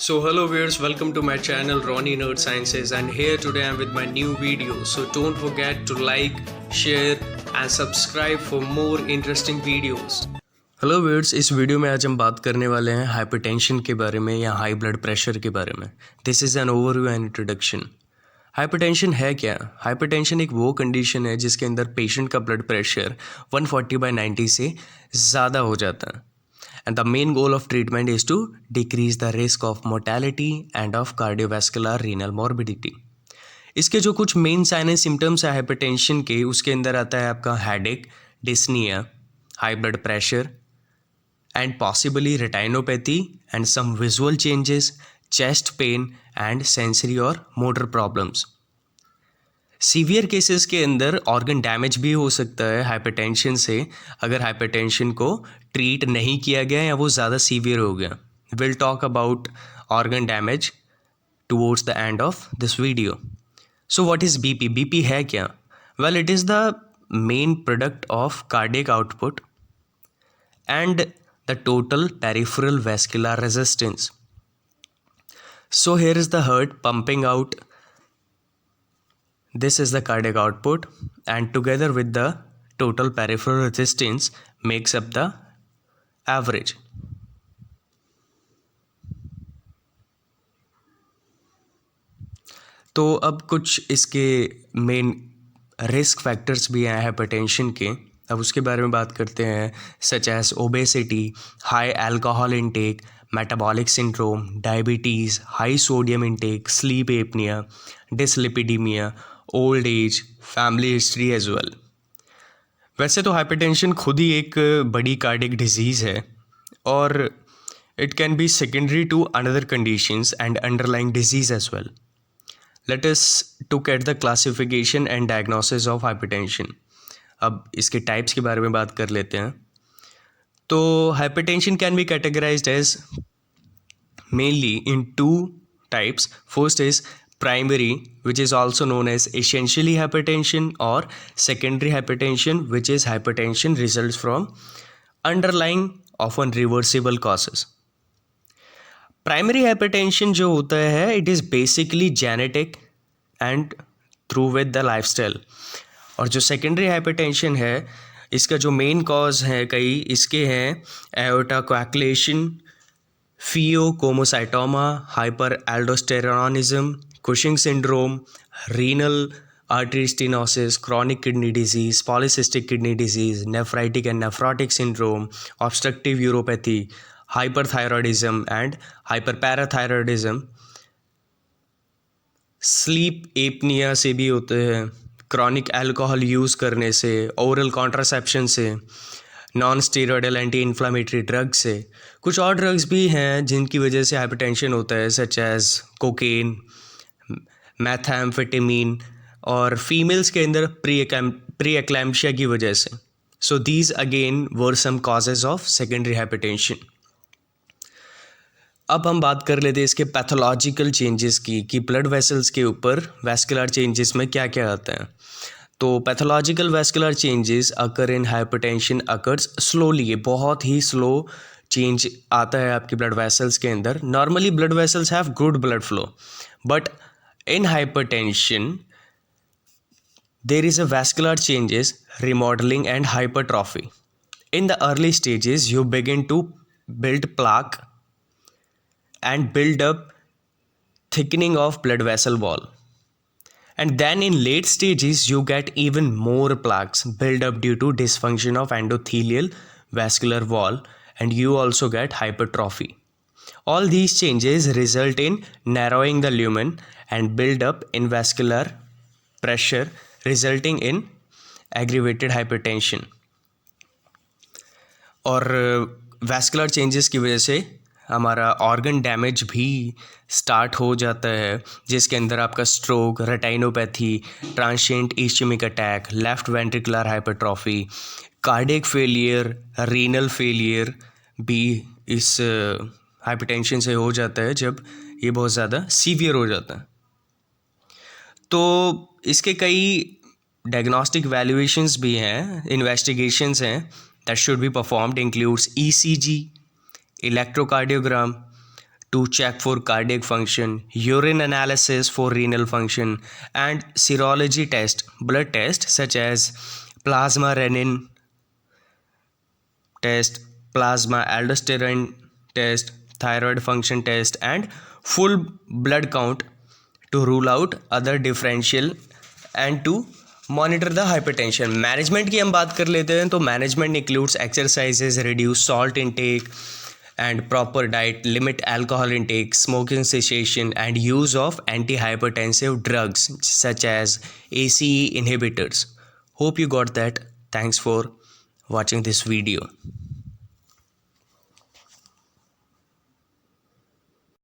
So hello viewers, welcome to my channel Ronnie Nerd Sciences, and here today I'm with my new video. So don't forget to like, share and subscribe for more interesting videos. Hello viewers, इस video में आज हम बात करने वाले हैं hypertension के बारे में या हाई ब्लड प्रेशर के बारे में. This is an overview and introduction. Hypertension है क्या? हाइपरटेंशन एक वो कंडीशन है जिसके अंदर पेशेंट का ब्लड प्रेशर 140/90 से ज़्यादा हो जाता है. And the main goal of treatment is to decrease the risk of mortality and of cardiovascular renal morbidity. इसके जो कुछ मेन साइन एंड सिम्टम्स है हाइपरटेंशन के, उसके अंदर आता है आपका headache, dyspnoea, high blood pressure and possibly retinopathy and some visual changes, chest pain and sensory or motor problems. Severe cases के अंदर ऑर्गन डैमेज भी हो सकता है हाइपरटेंशन से, अगर हाइपरटेंशन को ट्रीट नहीं किया गया या वो ज़्यादा सीवियर हो गया. Will talk about organ damage towards the end of this video. So what is BP? BP है क्या? Well, it is the main product of cardiac output and the total peripheral vascular resistance. So here is the heart pumping out. This is the cardiac output, and together with the total peripheral resistance makes up the average. तो अब कुछ इसके main risk factors भी हैं hypertension के, अब उसके बारे में बात करते हैं. Such as obesity, high alcohol intake, metabolic syndrome, diabetes, high sodium intake, sleep apnoea, dyslipidaemia, old age, family history as well. वैसे तो हाइपरटेंशन खुद ही एक बड़ी कार्डियक डिजीज़ है और it can be secondary to another conditions and underlying disease as well. Let us look at the classification and diagnosis of hypertension. अब इसके types के बारे में बात कर लेते हैं. तो hypertension can be categorized as mainly in two types. First is primary, which is also known as essentially hypertension, or secondary hypertension, which is hypertension results from underlying often reversible causes. Primary hypertension जो होता है, it is basically genetic and through with the lifestyle. और जो secondary hypertension है, इसका जो main cause है कई इसके हैं aorta coagulation, pheochromocytoma, hyperaldosteronism, Cushing syndrome, renal artery stenosis, chronic kidney disease, polycystic kidney disease, nephritic and nephrotic syndrome, obstructive uropathy, hyperthyroidism and hyperparathyroidism. Sleep apnoea से भी होते हैं, क्रॉनिक अल्कोहल यूज़ करने से, ओरल कॉन्ट्रासेप्शन से, non steroidal anti inflammatory drug से. कुछ और ड्रग्स भी हैं जिनकी वजह से हाइपरटेंशन होता है, सच एज कोकेन, मैथाम्फेटामिन, और फीमेल्स के अंदर प्री एक्लैम्पशिया की वजह से. So these again were some causes of secondary hypertension. अब हम बात कर लेते हैं इसके पैथोलॉजिकल चेंजेस की, कि ब्लड वेसल्स के ऊपर वैस्कुलर चेंजेस में क्या क्या आता है. तो पैथोलॉजिकल वैस्कुलर चेंजेस अकर इन हाइपरटेंशन अकर्स स्लोली. ये बहुत ही स्लो चेंज आता है आपकी ब्लड वेसल्स के अंदर. Normally blood vessels have good blood flow, but in hypertension there is a vascular changes, remodeling and hypertrophy. In the early stages you begin to build plaque and build up thickening of blood vessel wall, and then in late stages you get even more plaques build up due to dysfunction of endothelial vascular wall, and you also get hypertrophy. All these changes result in narrowing the lumen and build up in vascular pressure, resulting in aggravated hypertension. और vascular changes की वजह से हमारा organ damage भी start हो जाता है, जिसके अंदर आपका stroke, retinopathy, transient ischemic attack, left ventricular hypertrophy, cardiac failure, renal failure भी इस हाइपरटेंशन से हो जाता है जब ये बहुत ज़्यादा सीवियर हो जाता है. तो इसके कई डायग्नोस्टिक वैल्यूएशंस भी हैं, इन्वेस्टिगेशंस हैं that should be performed, includes ECG, electrocardiogram, to check for cardiac function, urine analysis for renal function, and serology test, blood test such as plasma renin test, plasma aldosterone test, thyroid function test, and full blood count to rule out other differential and to monitor the hypertension. Management की हम बात कर लेते हैं तो management includes exercises, reduce salt intake and proper diet, limit alcohol intake, smoking cessation, and use of antihypertensive drugs such as ACE inhibitors. Hope you got that. Thanks for watching this video.